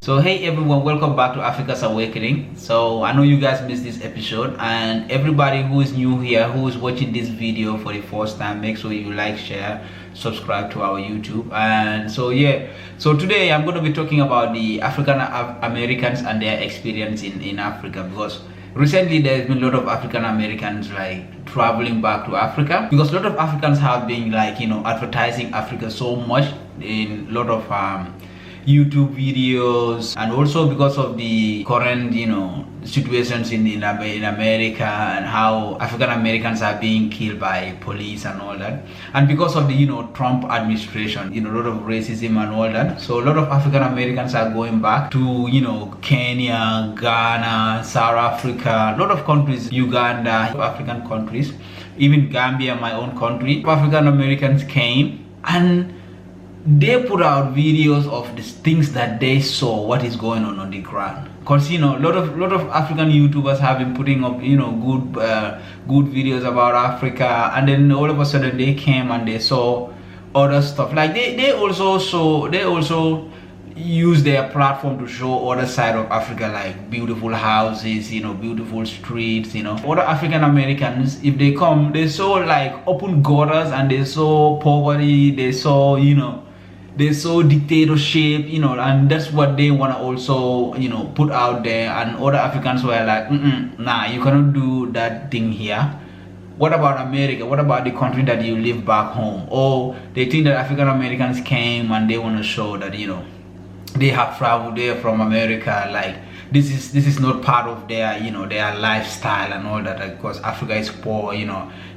So hey everyone, welcome back to Africa's Awakening. So I know you guys missed this episode, and everybody who is new here, who is watching this video for the first time, make sure you like, share, subscribe to our YouTube. And so today I'm going to be talking about the African Americans and their experience in Africa, because recently there's been a lot of African Americans like traveling back to Africa, because a lot of Africans have been like, advertising Africa so much in a lot of YouTube videos, and also because of the current situations in America, and how African Americans are being killed by police and all that, and because of the Trump administration, a lot of racism and all that. So a lot of African Americans are going back to Kenya, Ghana, South Africa, a lot of countries, Uganda, African countries, even Gambia, my own country. African Americans came and they put out videos of the things that they saw, what is going on the ground. Because a lot of African YouTubers have been putting up good videos about Africa, and then all of a sudden they came and they saw other stuff. Like they also use their platform to show other side of Africa, like beautiful houses, beautiful streets. Other African Americans, if they come, they saw like open gutters, and they saw poverty, they saw they saw dictatorship, and that's what they want to also, put out there. And other Africans were like, nah, you cannot do that thing here. What about America? What about the country that you live back home? Or they think that African Americans came and they want to show that, they have traveled there from America. Like this is not part of their, their lifestyle and all that. Because Africa is poor,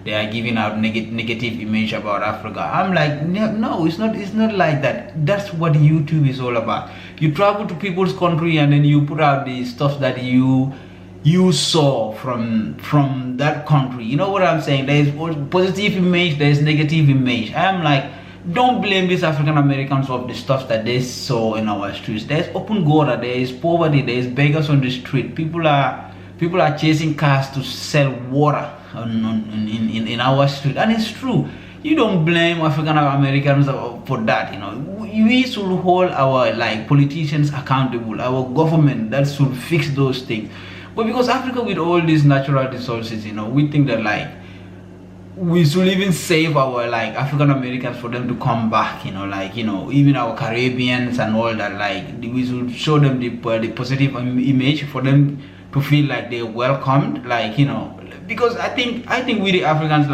they are giving out negative image about Africa. I'm like, no, it's not like that. That's what YouTube is all about. You travel to people's country and then you put out the stuff that you saw from that country. You know what I'm saying? There is positive image, there is negative image. I'm like, don't blame these African Americans of the stuff that they saw in our streets. There's open gutter, there is poverty, there is beggars on the street. People are chasing cars to sell water in our street, and it's true. You don't blame African Americans for that. We should hold our politicians accountable, our government that should fix those things. But because Africa, with all these natural resources, we think that we should even save our African Americans for them to come back, even our Caribbeans and all that. We should show them the positive image for them to feel like they're welcomed, because I think we the Africans,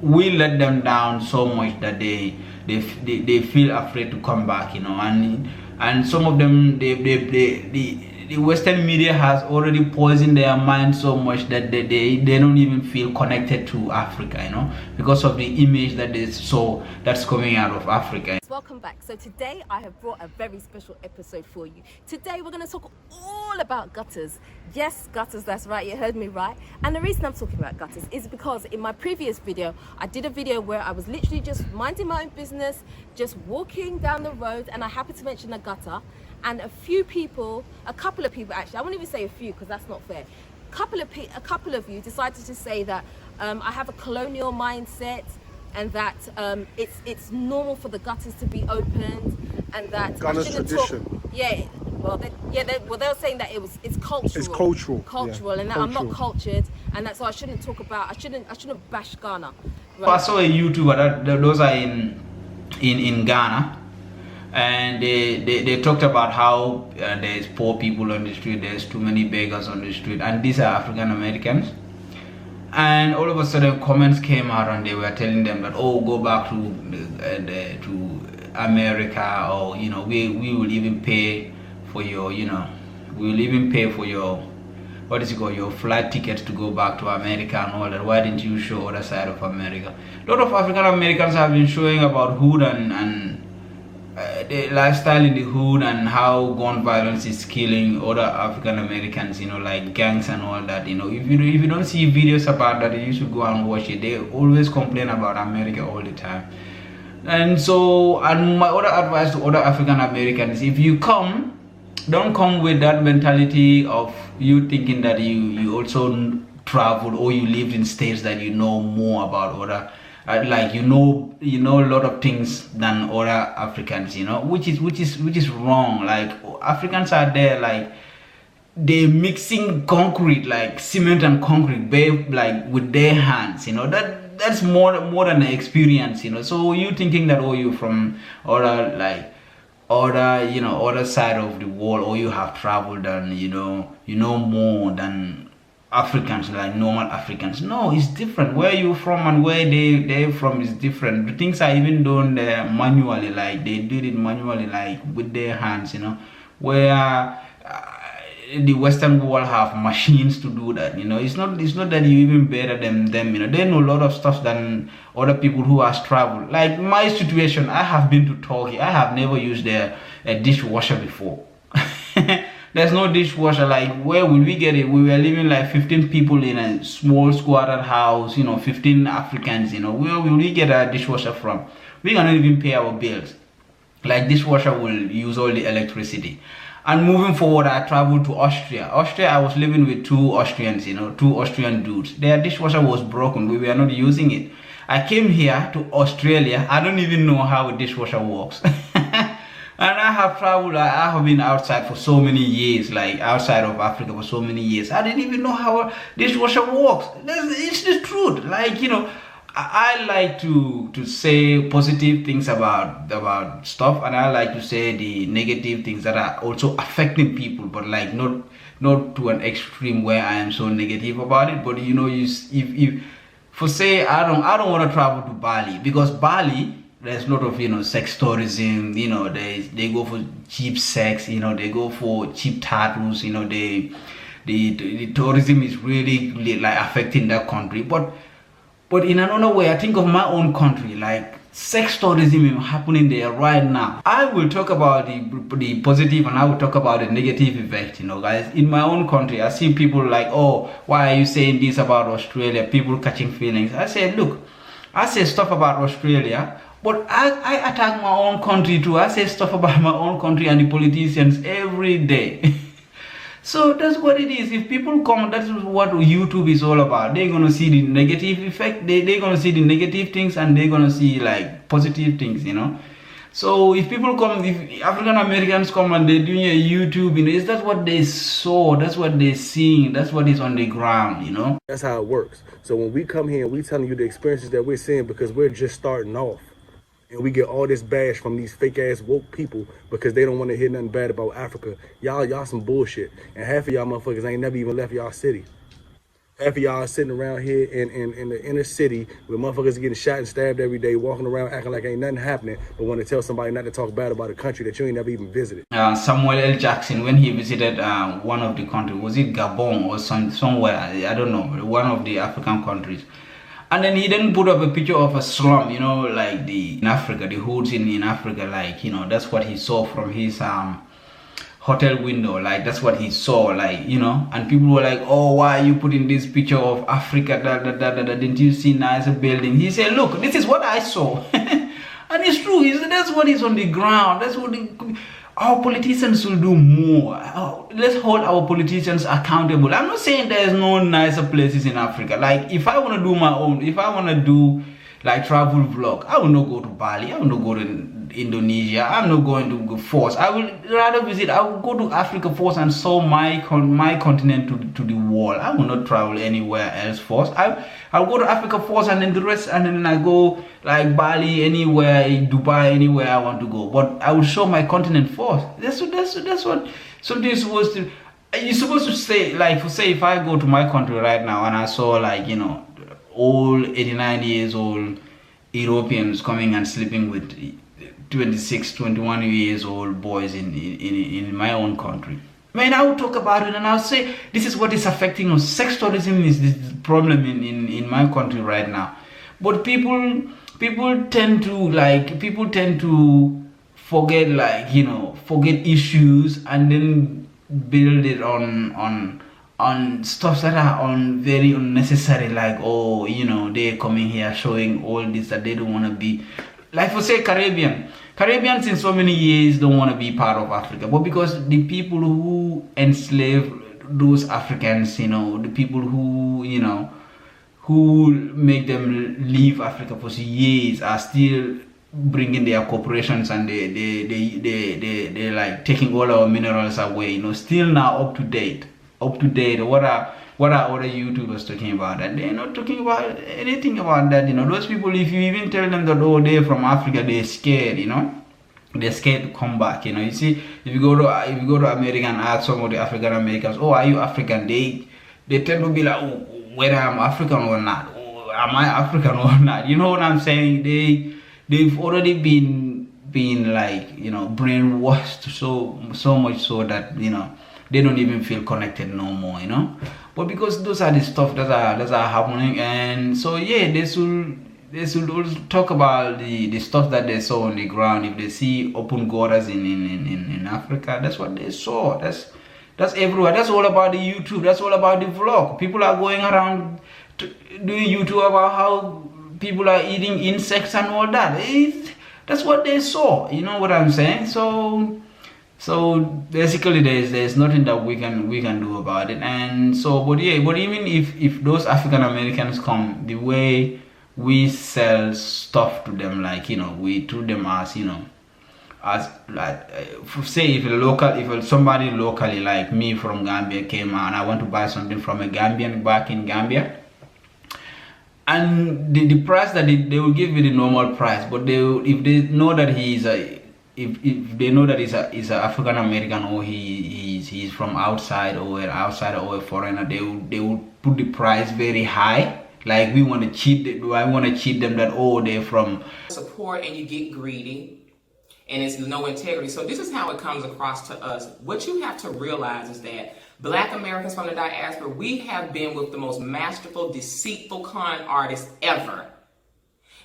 we let them down so much that they feel afraid to come back, and some of them, the Western media has already poisoned their mind so much that they don't even feel connected to Africa, because of the image that they saw that's coming out of Africa. Welcome back. So today I have brought a very special episode for you. Today we're going to talk all about gutters. Yes, gutters, that's right, you heard me right. And the reason I'm talking about gutters is because in my previous video, I did a video where I was literally just minding my own business, just walking down the road, and I happened to mention a gutter. And a couple of people actually, I won't even say a few because that's not fair. A couple of you decided to say that I have a colonial mindset, and that it's normal for the gutters to be opened, and that Ghana's I shouldn't tradition. talk. Yeah, they were saying that it's cultural. It's cultural. And that I'm not cultured, and that's why I shouldn't talk about. I shouldn't bash Ghana. Right? I saw a YouTuber those are in Ghana. And they talked about how there's poor people on the street, there's too many beggars on the street, and these are African Americans. And all of a sudden comments came out, and they were telling them that, oh, go back to America, or we will even pay for your we will even pay for your your flight tickets to go back to America and all that. Why didn't you show other side of America? A lot of African Americans have been showing about hood and the lifestyle in the hood, and how gun violence is killing other African Americans, like gangs and all that. If you don't see videos about that, you should go and watch it. They always complain about America all the time. And my other advice to other African Americans, if you come, don't come with that mentality of you thinking that you also travel, or you lived in states that you know more about other like a lot of things than other Africans, which is wrong. Like Africans are there, like they mixing concrete, like cement and concrete, like with their hands, that's more than an experience, so you thinking that, oh, you from other, like other side of the world, or you have traveled and more than Africans, like normal Africans. No, it's different. Where you from and where they're from is different. The things are even done manually, like they did it manually, like with their hands, where the Western world have machines to do that. It's not that you even better than them. They know a lot of stuff than other people who has traveled. Like my situation, I have been to Turkey. I have never used a dishwasher before. There's no dishwasher. Like, where will we get it? We were living like 15 people in a small squatted house, 15 Africans, where will we get a dishwasher from? We cannot even pay our bills. Like, dishwasher will use all the electricity. And moving forward, I traveled to Austria. I was living with two Austrians, two Austrian dudes. Their dishwasher was broken. We were not using it. I came here to Australia. I don't even know how a dishwasher works. And I have traveled, I have been outside for so many years, like outside of Africa for so many years. I didn't even know how a dishwasher works. It's the truth. Like, I like to say positive things about stuff, and I like to say the negative things that are also affecting people, but like not to an extreme where I am so negative about it. But if for say I don't want to travel to Bali, because Bali, there's a lot of sex tourism. They go for cheap sex. They go for cheap tattoos. The tourism is really like affecting that country. But in another way, I think of my own country, like sex tourism is happening there right now. I will talk about the positive, and I will talk about the negative effect. Guys, in my own country, I see people like, oh, why are you saying this about Australia? People catching feelings. I say, look, I say stuff about Australia, but I attack my own country too. I say stuff about my own country and the politicians every day. So that's what it is. If people come, that's what YouTube is all about. They're going to see the negative effect. They're going to see the negative things, and they're going to see like positive things, So if people come, if African Americans come and they're doing a YouTube, is that what they saw? That's what they're seeing. That's what is on the ground, That's how it works. So when we come here and we telling you the experiences that we're seeing, because we're just starting off, and we get all this bash from these fake ass woke people because they don't want to hear nothing bad about Africa. Y'all some bullshit. And half of y'all motherfuckers ain't never even left y'all city. Half of y'all are sitting around here in the inner city where motherfuckers are getting shot and stabbed every day, walking around acting like ain't nothing happening, but want to tell somebody not to talk bad about a country that you ain't never even visited. Samuel L. Jackson, when he visited one of the countries, was it Gabon or somewhere? I don't know, one of the African countries. And then he then put up a picture of a slum, like in Africa, the hoods in Africa, like, that's what he saw from his hotel window. Like, that's what he saw, like, and people were like, oh, why are you putting this picture of Africa, didn't you see nicer building? He said, look, this is what I saw. And it's true. That's what is on the ground. That's what our politicians will do more. Let's hold our politicians accountable. I'm not saying there's no nicer places in Africa. Like, if I want to do my own, if I want to do like travel vlog, I will not go to Bali. I will not go to Indonesia. I'm not going to go first. I will rather visit. I will go to Africa first and show my continent to the world. I will not travel anywhere else first. I'll go to Africa first, and then the rest, and then I go like Bali, anywhere, Dubai, anywhere I want to go. But I will show my continent first. That's what something is supposed to. You're supposed to say, like, say if I go to my country right now and I saw like old 89 years old Europeans coming and sleeping with 26, 21 years old boys in my own country. Man, I would talk about it and I'll say this is what is affecting us. Sex tourism is the problem in my country right now. But people tend to forget, like, forget issues and then build it on stuff that are very unnecessary, like, oh, they're coming here showing all this that they don't want to be. Like, for say Caribbeans in so many years don't want to be part of Africa, but because the people who enslave those Africans, the people who who make them leave Africa for years are still bringing their corporations, and they like taking all our minerals away, you know, still now up to date. What are other YouTubers talking about? And they're not talking about anything about that, you know. Those people, if you even tell them that, oh, they're from Africa, they're scared, you know. They're scared to come back, you know. You see, if you go to America and ask some of the African Americans, oh, are you African? They tend to be like, oh, whether I'm African or not, oh, am I African or not? You know what I'm saying? They've already been like, you know, brainwashed so much so that, you know, they don't even feel connected no more, you know. But because those are the stuff that are happening, and so yeah, they should also talk about the stuff that they saw on the ground. If they see open gutters in Africa, that's what they saw. That's everywhere. That's all about the YouTube. That's all about the vlog. People are going around doing YouTube about how people are eating insects and all that. That's what they saw. You know what I'm saying? So basically, there's nothing that we can do about it. And so, but even if those African Americans come, the way we sell stuff to them, like, you know, we treat them as, you know, as like, say if somebody locally like me from Gambia came and I want to buy something from a Gambian back in Gambia, and the price that they will give me the normal price, but if they know that he's if they know that he's a African American, or he's from outside, or an outsider, or a foreigner, they will put the price very high. Like, I want to cheat them that, oh, they're from support, and you get greedy, and it's no integrity. So this is how it comes across to us. What you have to realize is that Black Americans from the diaspora, we have been with the most masterful, deceitful con artists ever.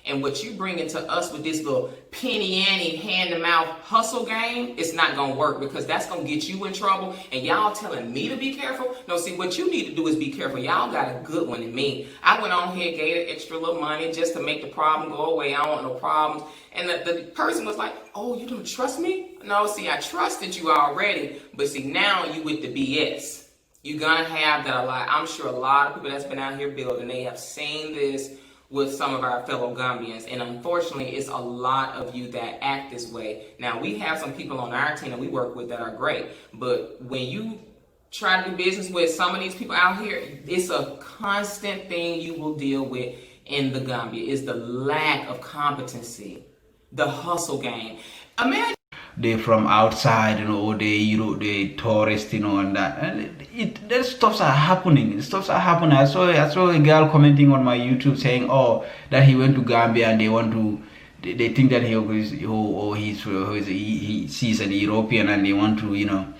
And what you bring into us with this little penny ante, hand-to-mouth hustle game, it's not going to work, because that's going to get you in trouble. And y'all telling me to be careful? No, see, what you need to do is be careful. Y'all got a good one in me. I went on here, gave it extra little money just to make the problem go away. I don't want no problems. And the person was like, oh, you don't trust me? No, see, I trusted you already. But see, now you with the BS. You're going to have that a lot. I'm sure a lot of people that's been out here building, they have seen this with some of our fellow Gambians, and unfortunately it's a lot of you that act this way. Now, we have some people on our team that we work with that are great, but when you try to do business with some of these people out here, it's a constant thing you will deal with in the Gambia, is the lack of competency, the hustle game. Imagine they're from outside, you know, or they tourist, you know, and that, and that stuffs are happening. I saw a girl commenting on my YouTube saying, oh, that he went to Gambia and they think that he sees an European, and they want to, you know,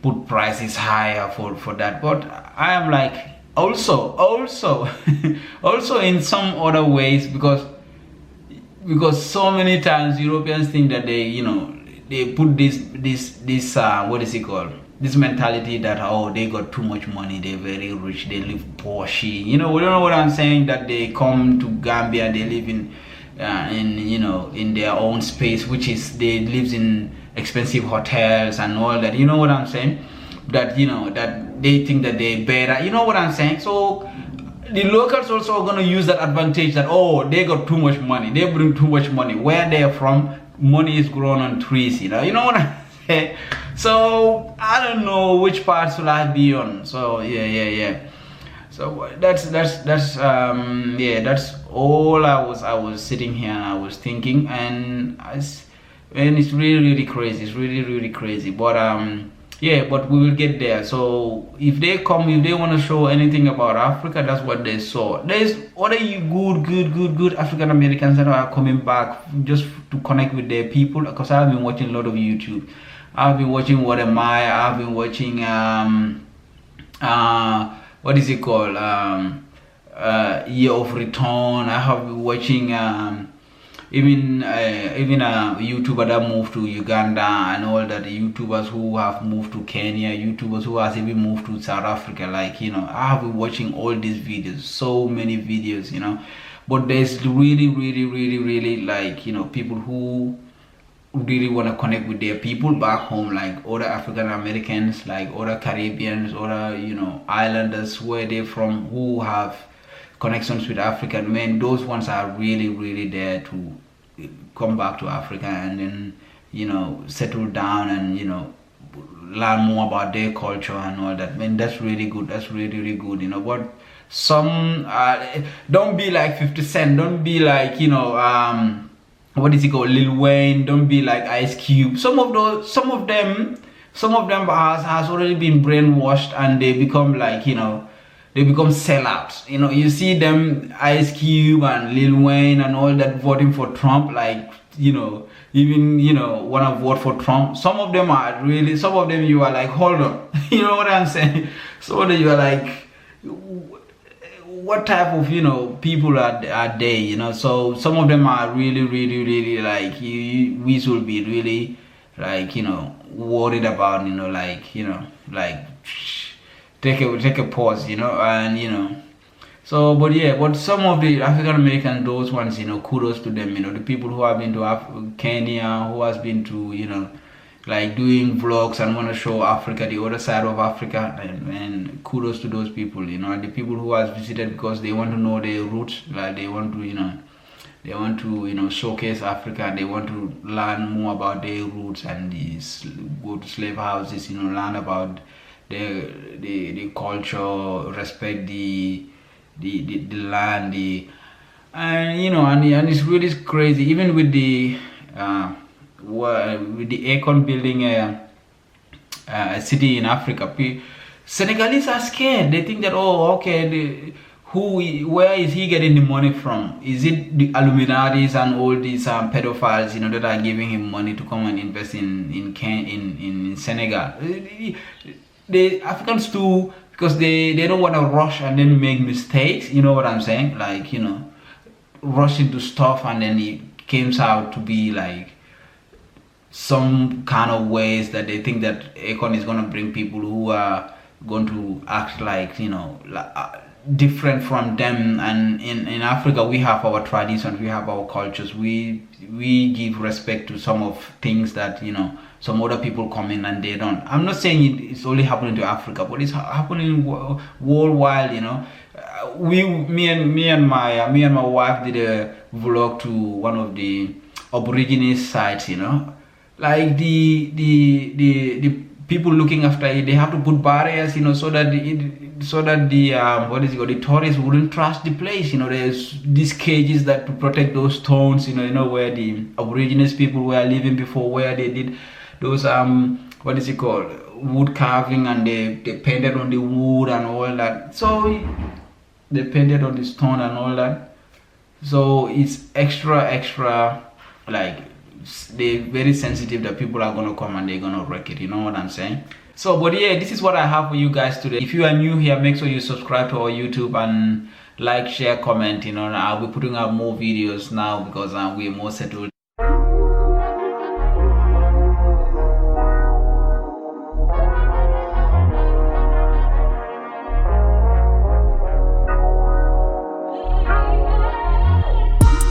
put prices higher for that. But I am like, also also in some other ways, because so many times Europeans think that they, you know, they put this what is it called, this mentality that, oh, they got too much money, they're very rich, they live Porsche, you know. We don't know what I'm saying, that they come to Gambia, they live in you know, in their own space, which is they live in expensive hotels and all that, you know what I'm saying, that, you know, that they think that they're better, you know what I'm saying. So the locals also are going to use that advantage, that, oh, they got too much money, they bring too much money, where they're from, money is grown on trees, you know what I'm saying. So I don't know which part should I be on. So yeah. So that's all. I was sitting here and I was thinking, and it's really crazy. It's really crazy. But yeah, but we will get there. So if they come, if they want to show anything about Africa, that's what they saw. There's other good African Americans that are coming back just to connect with their people, because I've been watching a lot of YouTube. I've been watching What Am I? I've been watching what is it called, Year of Return. I have been watching even a YouTuber that moved to Uganda, and all that, the YouTubers who have moved to Kenya, YouTubers who has even moved to South Africa. Like, you know, I have been watching all these videos, so many videos, you know. But there's really, like, you know, people who really want to connect with their people back home, like other African Americans, like other Caribbeans, other, you know, islanders, where they're from, who have connections with African men, those ones are really there to come back to Africa and then, you know, settle down and, you know, learn more about their culture and all that. Man, that's really good. That's really good, you know. But some don't be like 50 Cent, don't be like, you know, what is it called, Lil Wayne, don't be like Ice Cube. Some of them has already been brainwashed and they become like, you know, they become sellouts. You know, you see them, Ice Cube and Lil Wayne and all that, voting for Trump, like, you know, even, you know, want to vote for Trump. Some of them you are like, hold on. You know what I'm saying? Some of them you are like, what type of, you know, people are they, you know? So some of them are really like, we should be really like, you know, worried about, you know, like, you know, like take a pause, you know, and, you know. So, but yeah, but some of the African American, those ones, you know, kudos to them, you know, the people who have been to Kenya, who has been to, you know, like doing vlogs and want to show Africa, the other side of Africa, and kudos to those people, you know, and the people who has visited because they want to know their roots, like they want to, you know, showcase Africa, and they want to learn more about their roots and go to slave houses, you know, learn about the culture, respect the land, and you know, and it's really crazy, even with the Akon building a city in Africa. Senegalese are scared. They think that, oh, okay, where is he getting the money from? Is it the Illuminatis and all these pedophiles, you know, that are giving him money to come and invest in Senegal? The Africans too, because they don't want to rush and then make mistakes, you know what I'm saying? Like, you know, rush into stuff and then it comes out to be like some kind of ways that they think that Akon is going to bring people who are going to act like, you know, different from them. And in Africa, we have our traditions, we have our cultures, we give respect to some of things that, you know, some other people come in and they don't. I'm not saying it's only happening to Africa, but it's happening worldwide, you know. Me and my wife did a vlog to one of the Aborigines sites, you know. Like the people looking after it, they have to put barriers, you know, so that the tourists wouldn't trust the place. You know, there's these cages that to protect those stones, you know, where the Aborigines people were living before, where they did those wood carving, and they painted on the wood and all that. So they painted on the stone and all that. So it's extra like, they're very sensitive that people are going to come and they're going to wreck it, you know what I'm saying? So, but yeah, this is what I have for you guys today. If you are new here, make sure you subscribe to our YouTube and like, share, comment, you know. I'll be putting out more videos now because we're more settled.